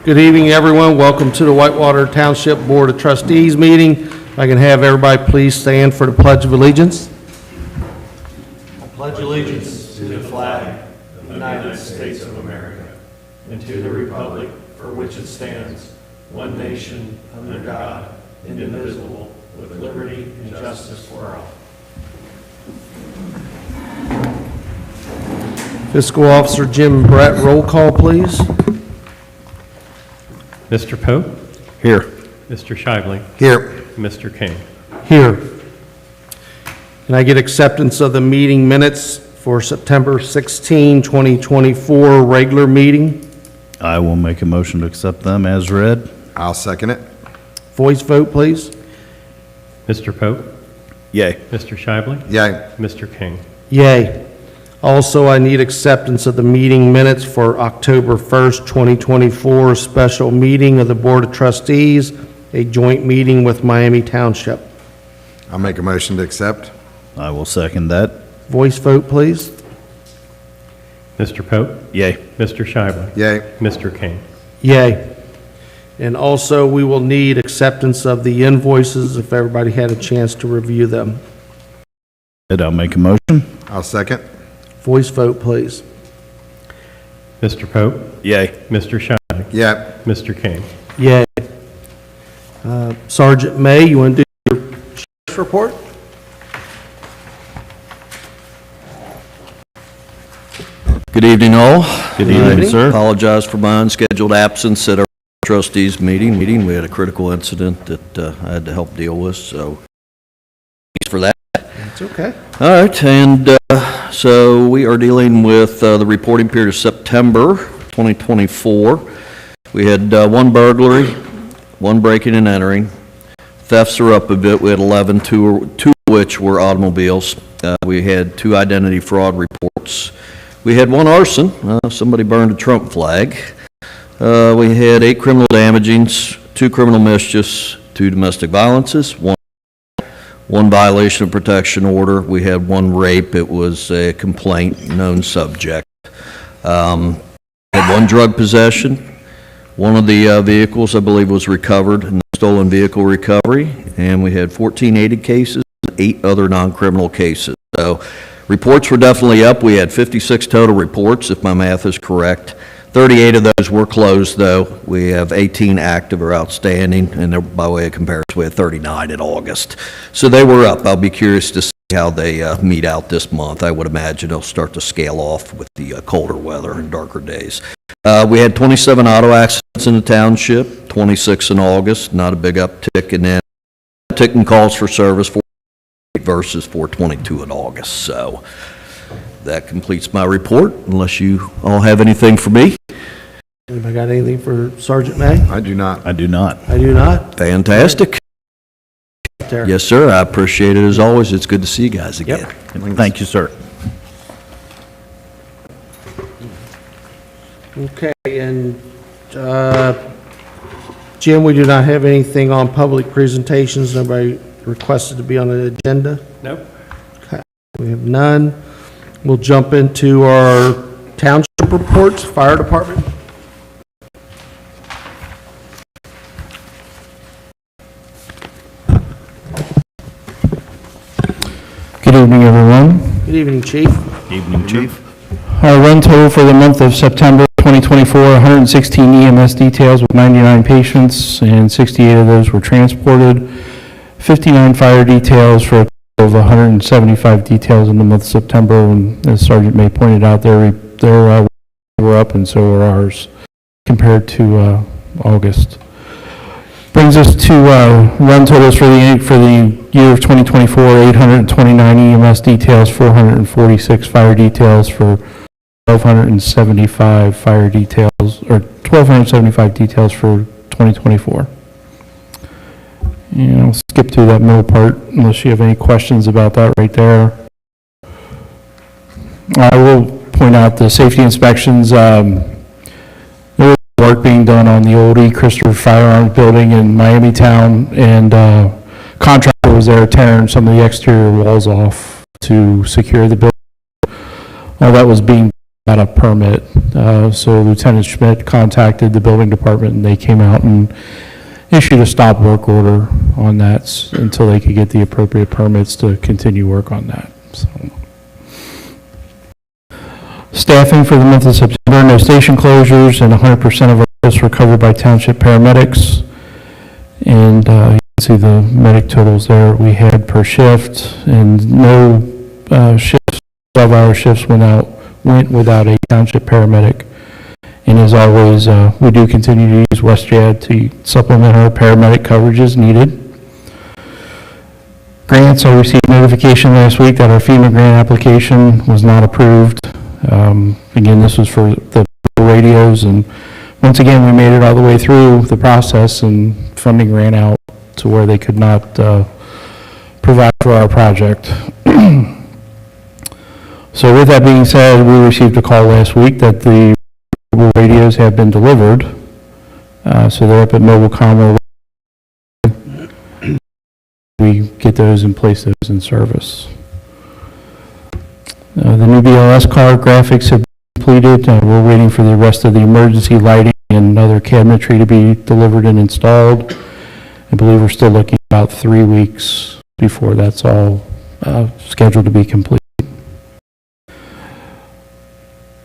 Good evening, everyone. Welcome to the Whitewater Township Board of Trustees meeting. If I can have everybody please stand for the Pledge of Allegiance. I pledge allegiance to the flag of the United States of America and to the republic for which it stands, one nation, under God, indivisible, with liberty and justice for all. Fiscal Officer Jim Brett, roll call, please. Mr. Pope? Here. Mr. Shively? Here. Mr. King? Here. Can I get acceptance of the meeting minutes for September 16, 2024 regular meeting? I will make a motion to accept them as read. I'll second it. Voice vote, please. Mr. Pope? Yay. Mr. Shively? Yay. Mr. King? Yay. Also, I need acceptance of the meeting minutes for October 1st, 2024, special meeting of the Board of Trustees, a joint meeting with Miami Township. I'll make a motion to accept. I will second that. Voice vote, please. Mr. Pope? Yay. Mr. Shively? Yay. Mr. King? Yay. And also, we will need acceptance of the invoices if everybody had a chance to review them. I'll make a motion. I'll second. Voice vote, please. Mr. Pope? Yay. Mr. Shively? Yay. Mr. King? Yay. Sergeant May, you want to do your sheriff's report? Good evening, all. Good evening, sir. Apologize for my unscheduled absence at our trustees meeting. We had a critical incident that I had to help deal with, so thanks for that. It's okay. All right, and so we are dealing with the reporting period of September 2024. We had one burglary, one breaking and entering. Thefts are up a bit. We had 11, two of which were automobiles. We had 2 identity fraud reports. We had 1 arson. Somebody burned a Trump flag. We had 8 criminal damagings, 2 criminal mischiefs, 2 domestic violences, one violation of protection order. We had 1 rape. It was a complaint, known subject. Had 1 drug possession. One of the vehicles, I believe, was recovered in the stolen vehicle recovery. And we had 14 aided cases and 8 other non-criminal cases. So reports were definitely up. We had 56 total reports, if my math is correct. 38 of those were closed, though. We have 18 active or outstanding, and by way of comparison, we had 39 in August. So they were up. I'll be curious to see how they meet out this month. I would imagine they'll start to scale off with the colder weather and darker days. We had 27 auto accidents in the township, 26 in August, not a big uptick, and then ticking calls for service, 408 versus 422 in August. So that completes my report, unless you all have anything for me. Anybody got anything for Sergeant May? I do not. I do not. I do not. Fantastic. There. Yes, sir. I appreciate it as always. It's good to see you guys again. Yep. Thank you, sir. Okay, and Jim, we do not have anything on public presentations. Nobody requested to be on the agenda. Nope. Okay, we have none. We'll jump into our township reports. Fire department. Good evening, everyone. Good evening, Chief. Evening, Chief. Our run total for the month of September 2024, 116 EMS details with 99 patients, and 68 of those were transported. 59 fire details for a total of 175 details in the month of September. And as Sergeant May pointed out, their were up, and so were ours compared to August. Brings us to run totals for the year of 2024, 829 EMS details, 446 fire details for 1,275 fire details, or 1,275 details for 2024. And I'll skip through that middle part unless you have any questions about that right there. I will point out the safety inspections. There was work being done on the old E. Christopher Firearms Building in Miami Town, and contractor was there tearing some of the exterior walls off to secure the building. All that was being got a permit. So Lieutenant Schmidt contacted the building department, and they came out and issued a stop work order on that until they could get the appropriate permits to continue work on that. So, staffing for the month of September, no station closures, and 100% of our shifts were covered by township paramedics. And you can see the medic totals there we had per shift, and no shifts, 12-hour shifts went without a township paramedic. And as always, we do continue to use WestJet to supplement our paramedic coverage as needed. Grants, I received notification last week that our FEMA grant application was not approved. Again, this was for the radios, and once again, we made it all the way through the process, and funding ran out to where they could not provide for our project. So with that being said, we received a call last week that the radios have been delivered. So they're up at Mobilecom. We get those and place those in service. The new BLS card graphics have been completed. We're waiting for the rest of the emergency lighting and other cabinetry to be delivered and installed. I believe we're still looking about 3 weeks before that's all scheduled to be complete.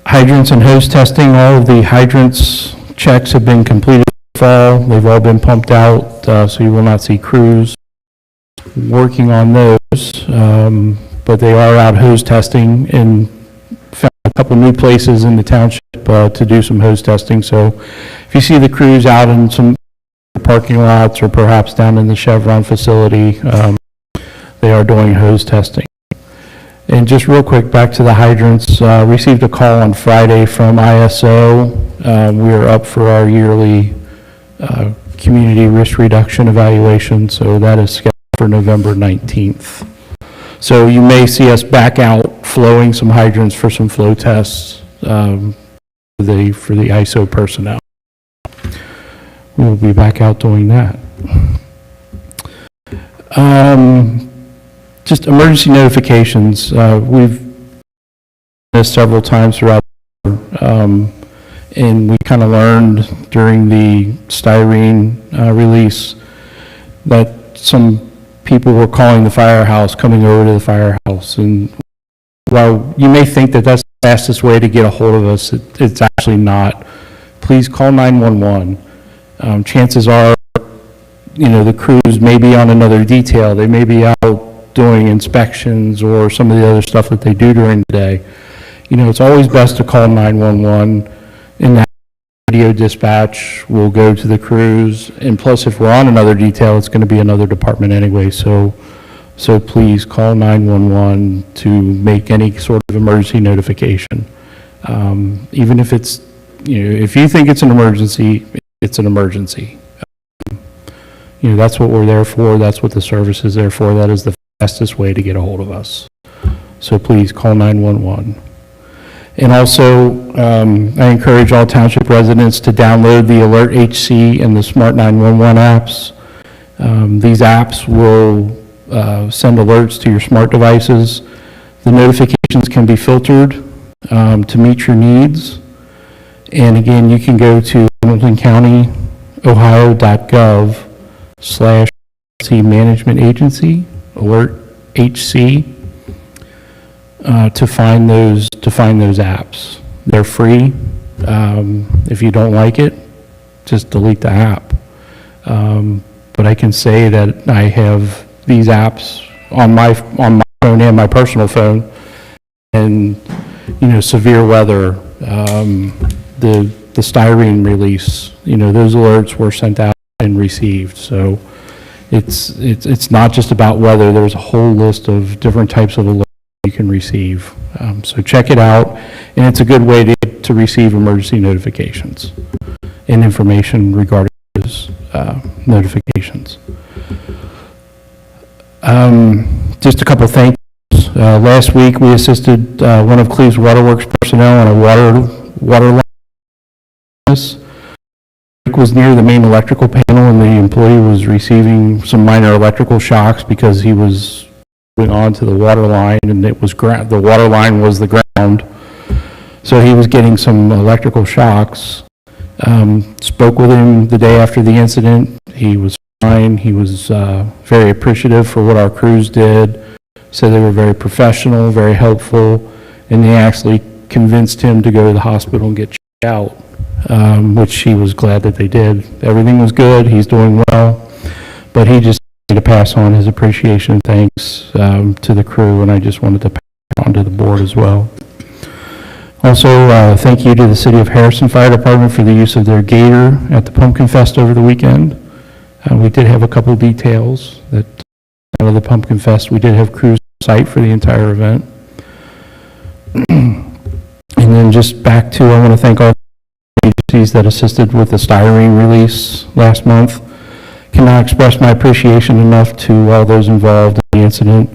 Hydrants and hose testing, all of the hydrants checks have been completed this fall. They've all been pumped out, so you will not see crews working on those, but they are out hose testing and found a couple new places in the township to do some hose testing. So if you see the crews out in some parking lots or perhaps down in the Chevron facility, they are doing hose testing. And just real quick, back to the hydrants, received a call on Friday from ISO. We are up for our yearly community risk reduction evaluation, so that is scheduled for November 19th. So you may see us back out flowing some hydrants for some flow tests for the ISO personnel. We will be back out doing that. Just emergency notifications. We've done this several times throughout the year, and we kind of learned during the styrene release that some people were calling the firehouse, coming over to the firehouse. And while you may think that that's the fastest way to get a hold of us, it's actually not. Please call 911. Chances are, the crews may be on another detail. They may be out doing inspections or some of the other stuff that they do during the day. It's always best to call 911, and that radio dispatch will go to the crews. And plus, if we're on another detail, it's going to be another department anyway. So please call 911 to make any sort of emergency notification. Even if it's, if you think it's an emergency, it's an emergency. That's what we're there for. That's what the service is there for. That is the fastest way to get a hold of us. So please call 911. And also, I encourage all township residents to download the Alert HC and the Smart 911 apps. These apps will send alerts to your smart devices. The notifications can be filtered to meet your needs. And again, you can go to HamiltonCountyOhio.gov/emergency management agency, Alert HC, to find those apps. They're free. If you don't like it, just delete the app. But I can say that I have these apps on my phone and my personal phone, and severe weather, the styrene release, those alerts were sent out and received. So it's not just about weather. There's a whole list of different types of alerts you can receive. So check it out, and it's a good way to receive emergency notifications and information regarding those notifications. Just a couple thank yous. Last week, we assisted one of Cleve's Waterworks personnel on a water line. It was near the main electrical panel, and the employee was receiving some minor electrical shocks because he was going on to the water line, and it was the water line was the ground. So he was getting some electrical shocks. Spoke with him the day after the incident. He was fine. He was very appreciative for what our crews did. Said they were very professional, very helpful, and they actually convinced him to go to the hospital and get checked out, which he was glad that they did. Everything was good. He's doing well, but he just wanted to pass on his appreciation and thanks to the crew, and I just wanted to pass it on to the board as well. Also, thank you to the City of Harrison Fire Department for the use of their gator at the Pumpkin Fest over the weekend. We did have a couple details that out of the Pumpkin Fest. We did have crews on site for the entire event. And then just back to, I want to thank all the agencies that assisted with the styrene release last month. Cannot express my appreciation enough to all those involved in the incident.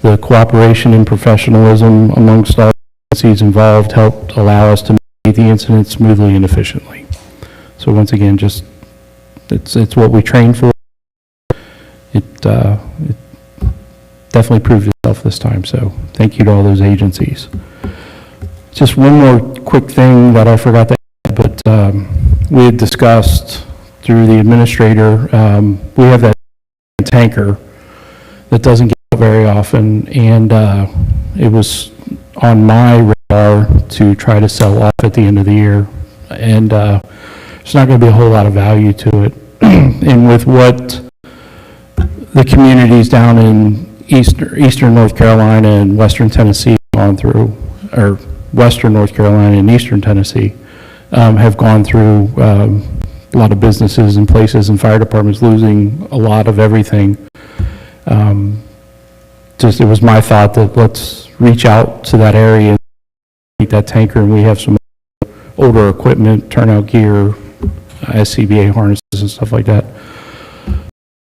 The cooperation and professionalism amongst all agencies involved helped allow us to make the incident smoothly and efficiently. So once again, just it's what we trained for. It definitely proved itself this time, so thank you to all those agencies. Just one more quick thing that I forgot to add, but we had discussed through the administrator, we have that tanker that doesn't get out very often, and it was on my radar to try to sell off at the end of the year, and there's not going to be a whole lot of value to it. And with what the communities down in eastern North Carolina and western Tennessee have gone through, or western North Carolina and eastern Tennessee have gone through, a lot of businesses and places and fire departments losing a lot of everything. Just it was my thought that let's reach out to that area and take that tanker, and we have some older equipment, turnout gear, SCBA harnesses and stuff like that.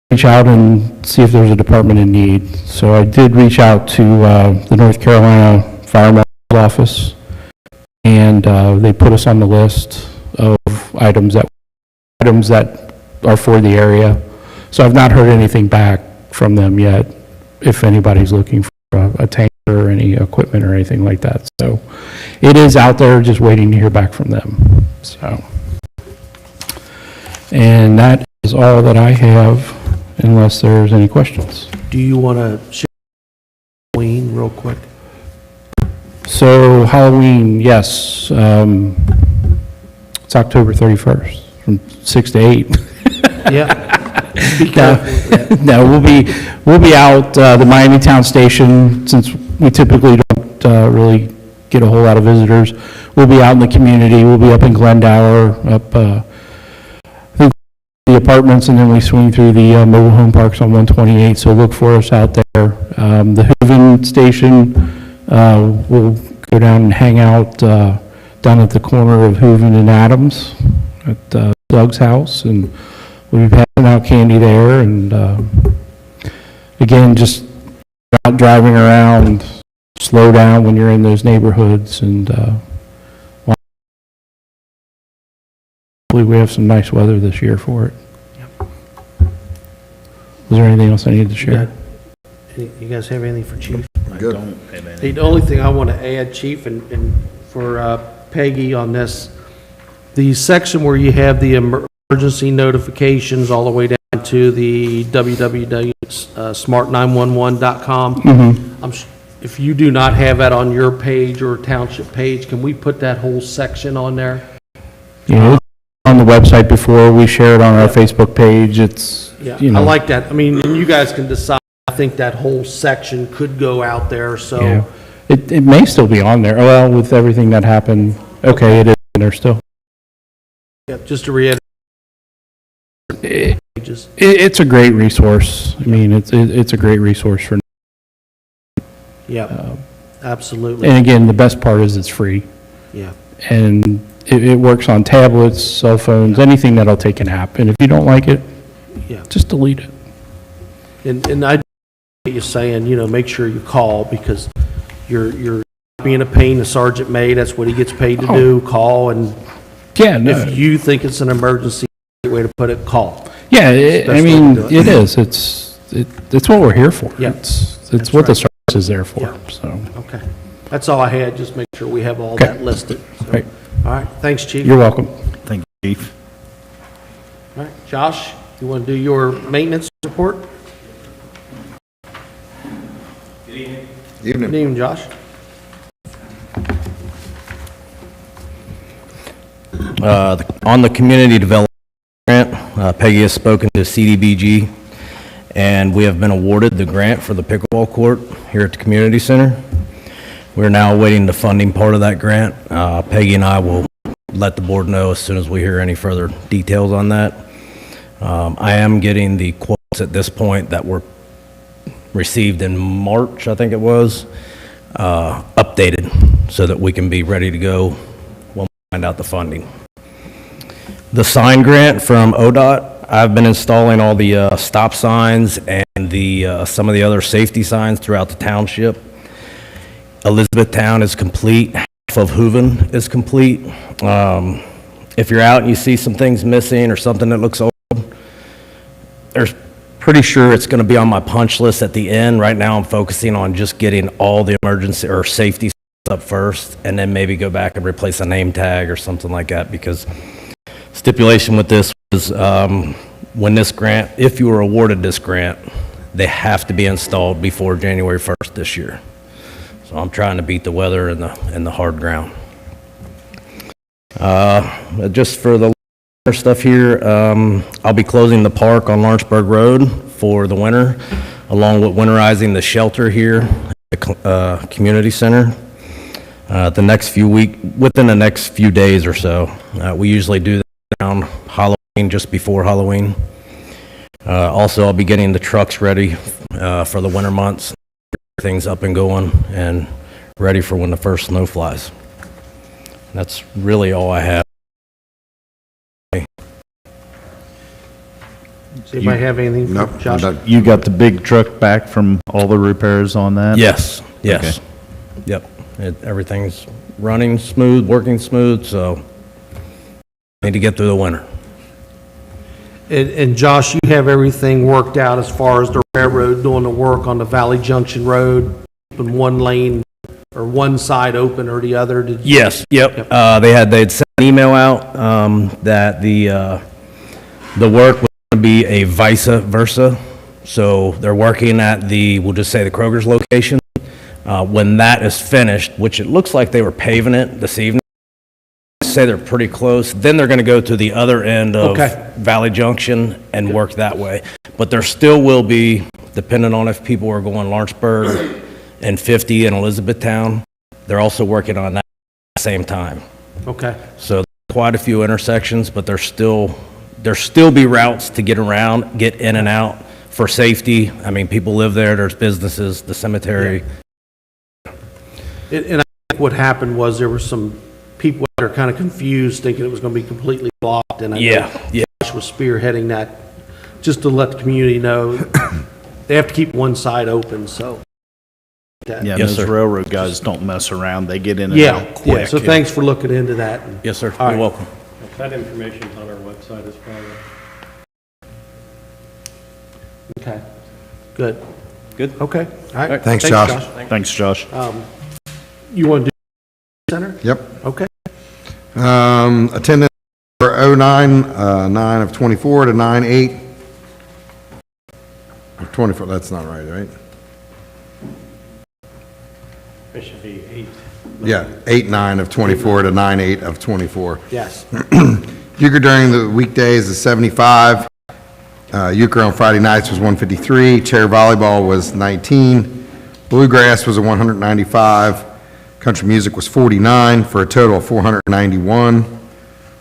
Reach out and see if there's a department in need. So I did reach out to the North Carolina Fire Marshal's office, and they put us on the list of items that are for the area. So I've not heard anything back from them yet, if anybody's looking for a tanker or any equipment or anything like that. So it is out there, just waiting to hear back from them. So, and that is all that I have, unless there's any questions. Do you want to share Halloween real quick? So Halloween, yes, it's October 31st, from 6 to 8. Yeah. Be careful. No, we'll be out, the Miami-Town station, since we typically don't really get a whole lot of visitors. We'll be out in the community. We'll be up in Glendower, up I think the apartments, and then we swing through the mobile home parks on 128, so look for us out there. The Hooven station, we'll go down and hang out down at the corner of Hooven and Adams at Doug's house, and we'll be passing out candy there. And again, just out driving around, slow down when you're in those neighborhoods, and hopefully we have some nice weather this year for it. Yep. Was there anything else I needed to share? You guys have anything for Chief? Good. The only thing I want to add, Chief, and for Peggy on this, the section where you have the emergency notifications all the way down to the www.smart911.com. If you do not have that on your page or township page, can we put that whole section on there? Yeah, it's on the website before, we share it on our Facebook page. It's, Yeah, you know. I like that. I mean, and you guys can decide. I think that whole section could go out there, so. Yeah. It may still be on there. Well, with everything that happened, okay, it is in there still. Yeah, just to reiterate. It's a great resource. I mean, it's a great resource for, Yeah, absolutely. and again, the best part is it's free. Yeah, And it works on tablets, cell phones, anything that'll take an app. And if you don't like it, yeah. just delete it. And I get you saying, make sure you call, because you're being a pain to Sergeant May. That's what he gets paid to do, call. And Yeah, no. if you think it's an emergency, way to put it, call. Yeah, Best I way mean, to do it is. It's what we're here for. Yeah, It's that's what the right. service is there for, Yeah. so. Okay. That's all I had, just make sure we have all that listed. So, Right. all right, thanks, Chief. You're welcome. Thank you, Chief. All right, Josh, you want to do your maintenance report? Good Evening. evening, Josh. On the community development grant, Peggy has spoken to CDBG, and we have been awarded the grant for the pickleball court here at the community center. We're now awaiting the funding part of that grant. Peggy and I will let the board know as soon as we hear any further details on that. I am getting the quotes at this point that were received in March, I think it was, updated so that we can be ready to go when we find out the funding. The sign grant from ODOT, I've been installing all the stop signs and the some of the other safety signs throughout the township. Elizabethtown is complete, half of Hooven is complete. If you're out and you see some things missing or something that looks old, there's pretty sure it's going to be on my punch list at the end. Right now I'm focusing on just getting all the emergency or safety up first, and then maybe go back and replace a name tag or something like that, because stipulation with this was when this grant, if you were awarded this grant, they have to be installed before January 1st this year. So I'm trying to beat the weather and the hard ground. Just for the stuff here, I'll be closing the park on Lawrenceburg Road for the winter, along with winterizing the shelter here at the community center. Within the next few days or so. We usually do that around Halloween, just before Halloween. Also, I'll be getting the trucks ready for the winter months, things up and going and ready for when the first snow flies. That's really all I have. Does anybody have anything for Nope, I'm Josh? done. You got the big truck back from all the repairs on that? Yes. Yep. Everything's running smooth, working smooth, so need to get through the winter. And Josh, you have everything worked out as far as the railroad doing the work on the Valley Junction Road, keeping one lane or one side open or the other? Did you- Yes, yep. They'd sent an email out that the work was going to be a vice versa. So they're working at we'll just say the Kroger's location. When that is finished, which it looks like they were paving it this evening, say they're pretty close, then they're going to go to the other end of Okay. Valley Junction and work that way. But there still will be, depending on if people are going Lawrenceburg and 50 in Elizabethtown, they're also working on that at the same time. Okay, So quite a few intersections, but there's still be routes to get around, get in and out for safety. I mean, people live there, there's businesses, the cemetery. and I think what happened was there were some people that are kind of confused, thinking it was going to be completely blocked, and I know Yeah. Josh was spearheading that, just to let the community know, they have to keep one side open, so. that- Yeah, Yes, those sir. railroad guys don't mess around. They get in and Yeah, out yeah, quick. so thanks for looking into that. Yes, sir. All right. You're welcome. That information's on our website as well. Okay, good. Good. Okay, all right. Thanks, Josh. Thanks, Josh. You want to do center? Yep. Okay. Attendance for 09, 9 of 24 to 9/8 of 24, that's not right? It should be 8. Yeah, 8/9 of 24 to 9/8 of 24. Yes. Euchre during the weekdays is 75. Euchre on Friday nights was 153. Chair volleyball was 19. Bluegrass was a 195. Country music was 49 for a total of 491.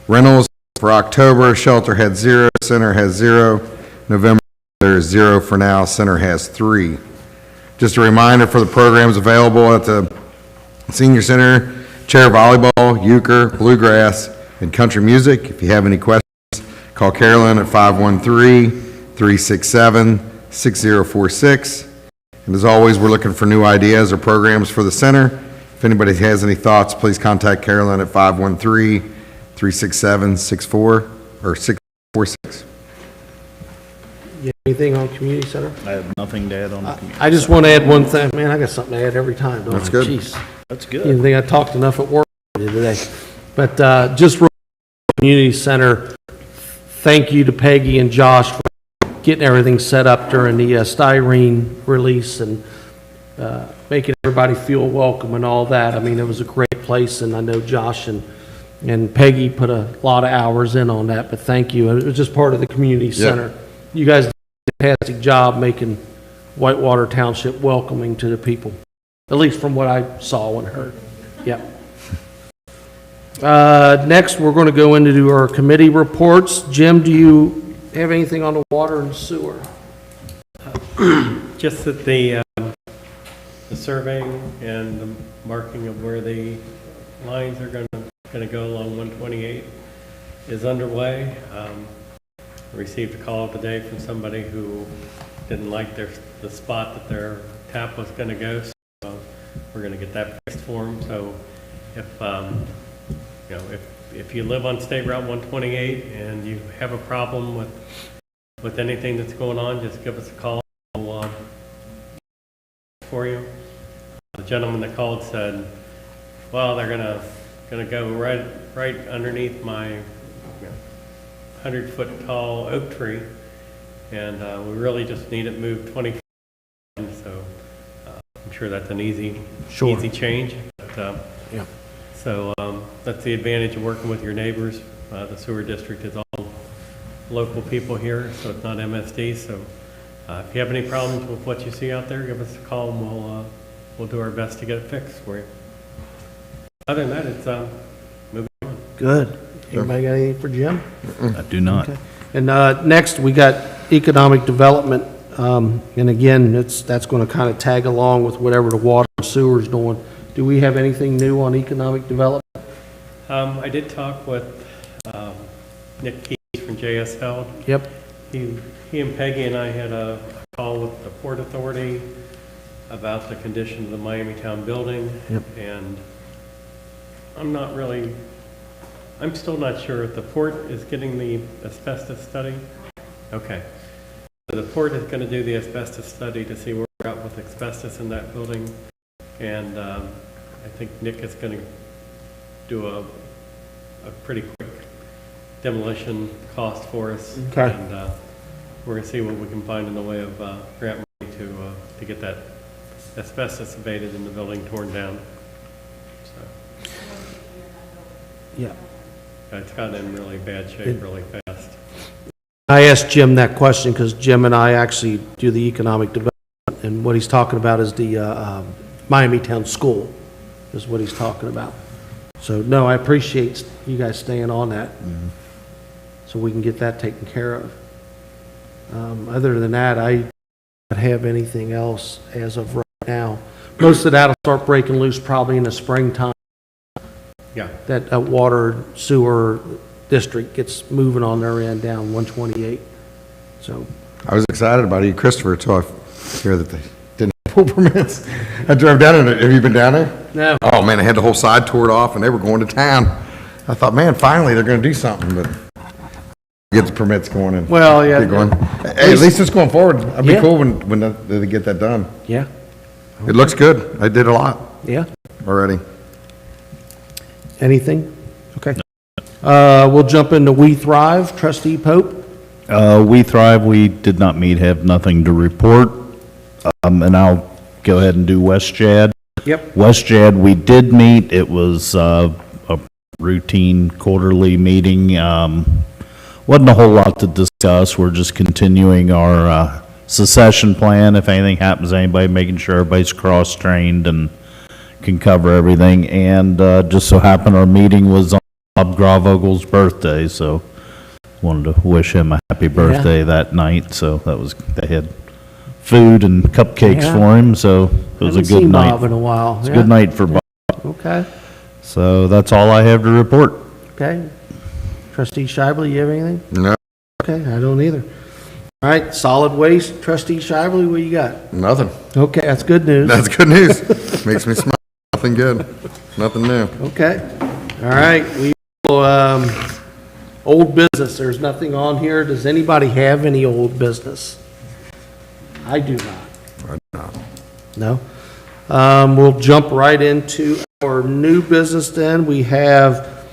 Rentals for October, Shelter had 0, Center has 0. November, there is 0 for now, Center has 3. Just a reminder for the programs available at the Senior Center, chair volleyball, euchre, bluegrass, and country music. If you have any questions, call Carolyn at 513-367-6046. And as always, we're looking for new ideas or programs for the center. If anybody has any thoughts, please contact Carolyn at 513-367-64 or 646. You have anything on community center? I have nothing to add on the community. I just want to add one thing. Man, I got something to add every time, don't I? That's good. Jeez. That's I good. didn't think I talked enough at work today. But just real quick, community center, thank you to Peggy and Josh for getting everything set up during the styrene release and making everybody feel welcome and all that. I mean, it was a great place, and I know Josh and Peggy put a lot of hours in on that, but thank you. It was just part of the community center. You guys did a fantastic job making Whitewater Township welcoming to the people, at least from what I saw and heard. Yep. Next, we're going to go into our committee reports. Jim, do you have anything on the water and sewer? Just that the surveying and the marking of where the lines are going to go along 128 is underway. I received a call today from somebody who didn't like the spot that their tap was going to go, so we're going to get that fixed for them. So if you know, if you live on State Route 128 and you have a problem with anything that's going on, just give us a call. We'll for you. The gentleman that called said, well, they're gonna go right underneath my 100-foot tall oak tree, and we really just need it moved 20 feet. So I'm sure that's an easy change. But, Yeah. So that's the advantage of working with your neighbors. The sewer district is all local people here, so it's not MSD. So if you have any problems with what you see out there, give us a call and we'll do our best to get it fixed for you. Other than that, it's moving on. Good. Anybody got anything for Jim? I do not. Okay. And next, we got economic development. And again, that's going to kind of tag along with whatever the water and sewer is doing. Do we have anything new on economic development? I did talk with Nick Keys from JS Held. Yep. He and Peggy and I had a call with the Port Authority about the condition of the Miami Town building. Yep. And I'm still not sure if the port is getting the asbestos study. Okay. So the port is going to do the asbestos study to see where we're at with asbestos in that building. And I think Nick is going to do a pretty quick demolition cost for us. Okay. And we're going to see what we can find in the way of grant money to get that asbestos abated and the building torn down. So Yeah. it's gotten in really bad shape really fast. I asked Jim that question because Jim and I actually do the economic development, and what he's talking about is the Miami Town School is what he's talking about. So, no, I appreciate you guys staying on that, so we can get that taken care of. Other than that, I don't have anything else as of right now. Most of that will start breaking loose probably in the springtime. Yeah. That water sewer district gets moving on their end down 128. So, I was excited about it, Christopher, until I hear that they didn't have pull permits. I drove down in it. Have you been down there? no. Oh, man, they had the whole side tore off, and they were going to town. I thought, man, finally, they're going to do something, but get the permits going and Well, yeah. get going. Hey, at least it's going forward. It'd be Yeah. cool when they get that done. Yeah, It looks good. I did a lot yeah. already. Anything? Okay. We'll jump into We Thrive. Trustee Pope? We Thrive, we did not meet, have nothing to report. And I'll go ahead and do West Jad. Yep. West Jad, we did meet. It was a routine quarterly meeting. Wasn't a whole lot to discuss. We're just continuing our succession plan. If anything happens to anybody, making sure everybody's cross-trained and can cover everything. And just so happened our meeting was on Bob Gravogel's birthday, so wanted to wish him a happy birthday that night. So that was, they had food and cupcakes Yeah. for him, so it was a Haven't good seen night. Bob in a while. It's a Yeah. good night for Bob. Okay, So that's all I have to report. okay. Trustee Shively, you have anything? No, Okay, I don't either. All right, solid waste. Trustee Shively, what you got? nothing. Okay, that's good news. That's good news. Makes me smile. Nothing good. Nothing new. Okay, all right, we will, old business, there's nothing on here. Does anybody have any old business? I do not. No? We'll jump right into our new business then. We have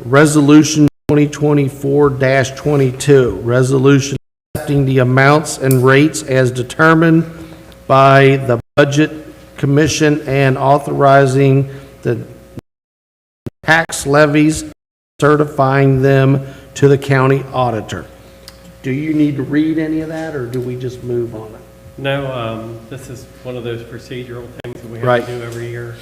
Resolution 2024-22, resolution accepting the amounts and rates as determined by the Budget Commission and authorizing the tax levies, certifying them to the county auditor. Do you need to read any of that, or do we just move on it? No, this is one of those procedural things that we have Right. to do every year.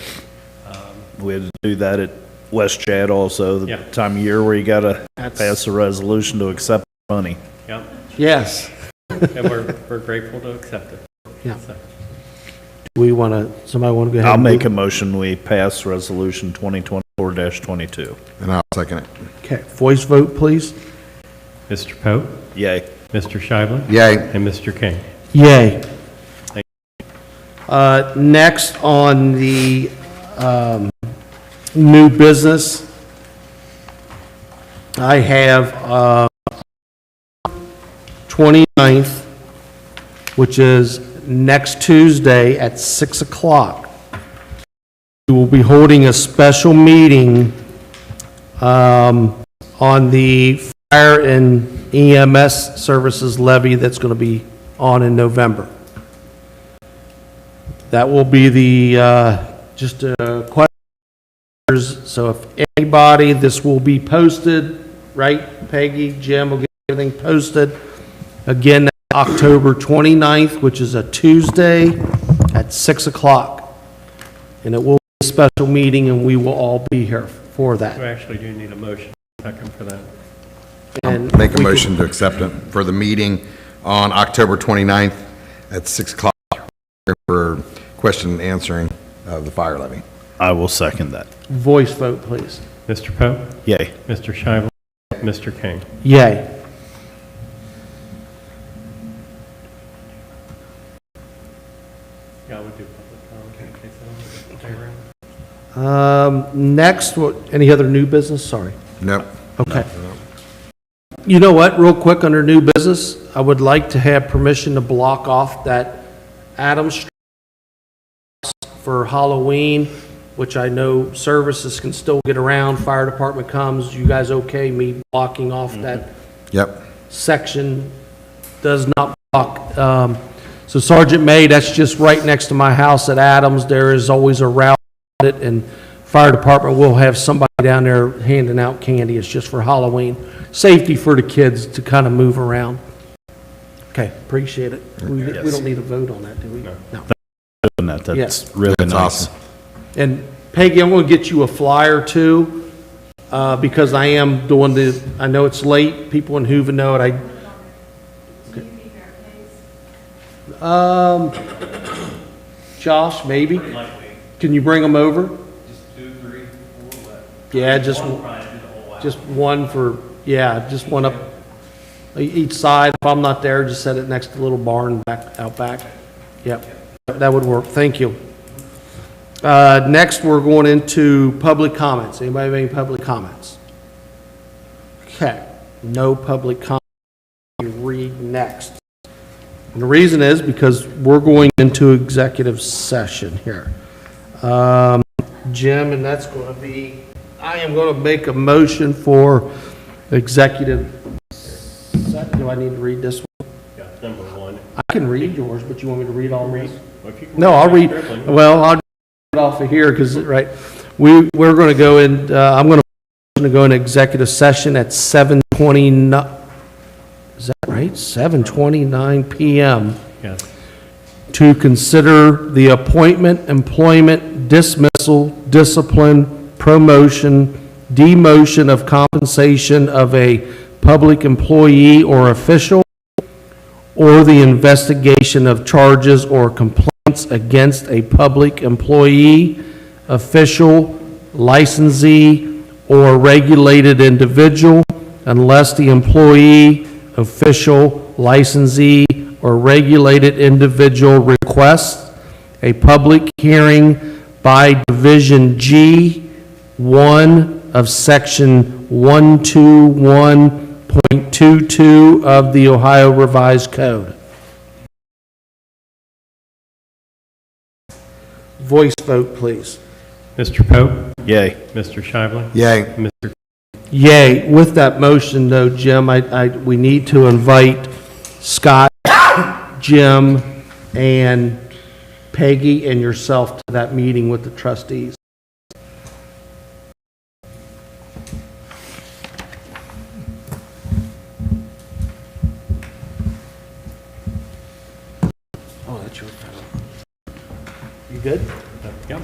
We had to do that at West Chad also, the Yeah. time of year where you gotta That's- pass a resolution to accept money. Yep, Yes. and we're grateful to accept it. Yeah. So, We want to, somebody want to go ahead? I'll and make a move? motion, we pass resolution 2024-22. And I'll second it. Okay, voice vote, please. Mr. Pope, Yay. Mr. Scheibler, Yay. and Mr. King. Yay. Thank Next on the new business, I have 29th, which is next Tuesday at 6 o'clock. We will be holding a special meeting on the fire and EMS services levy that's going to be on in November. That will be the, just questions, so if anybody, this will be posted, right, Peggy, Jim will get everything posted. Again, October 29th, which is a Tuesday at 6 o'clock. And it will be a special meeting, and we will all be here for We that. actually do need a motion second for that. And Make a we can- motion to accept it for the meeting on October 29th at 6 o'clock for question and answering of the fire levy. I will second that. Voice vote, please. Mr. Pope, Yay. Mr. Scheibler, Mr. King. Yay. Yeah, I would do public comment in case I don't stay around. Next, any other new business? Sorry. Nope. Okay. You know what, real quick, under new business, I would like to have permission to block off that Adams Street for Halloween, which I know services can still get around, fire department comes, you guys okay, me blocking off that Yep. section does not block. So Sergeant May, that's just right next to my house at Adams, there is always a route on it, and fire department will have somebody down there handing out candy, it's just for Halloween. Safety for the kids to kind of move around. Okay, appreciate it. We don't need a vote on that, do we? No. Doing that, that's Yes. really That's nice. awesome. And Peggy, I'm going to get you a flyer too, because I am doing the, I know it's late, people in Hoover know it, Josh, maybe? Can you bring them over? Just 2, 3, 4 left. Yeah, just one for, yeah, just one up each side. If I'm not there, just set it next to the little barn back, out back. Yep, that would work. Thank you. Next, we're going into public comments. Anybody have any public comments? Okay, no public comments. You read next. And the reason is because we're going into executive session here. Jim, and that's going to be, I am going to make a motion for executive. Do I need to read this one? Yeah, number one. I can read yours, but you want me to read all these? Well, if you can No, I'll read, quickly. well, I'll read it off of here, because, right, we're going to go in, I'm going to go into executive session at 7:29, is that right? 7:29 PM Yes. to consider the appointment, employment, dismissal, discipline, promotion, demotion of compensation of a public employee or official, or the investigation of charges or complaints against a public employee, official, licensee, or regulated individual, unless the employee, official, licensee, or regulated individual requests a public hearing by Division G 1 of Section 121.22 of the Ohio Revised Code. Voice vote, please. Mr. Pope, Yay. Mr. Shively, Yay. Mr. Yay. With that motion, though, Jim, we need to invite Scott, Jim, and Peggy and yourself to that meeting with the trustees. Oh, that's your phone. You good? Yep.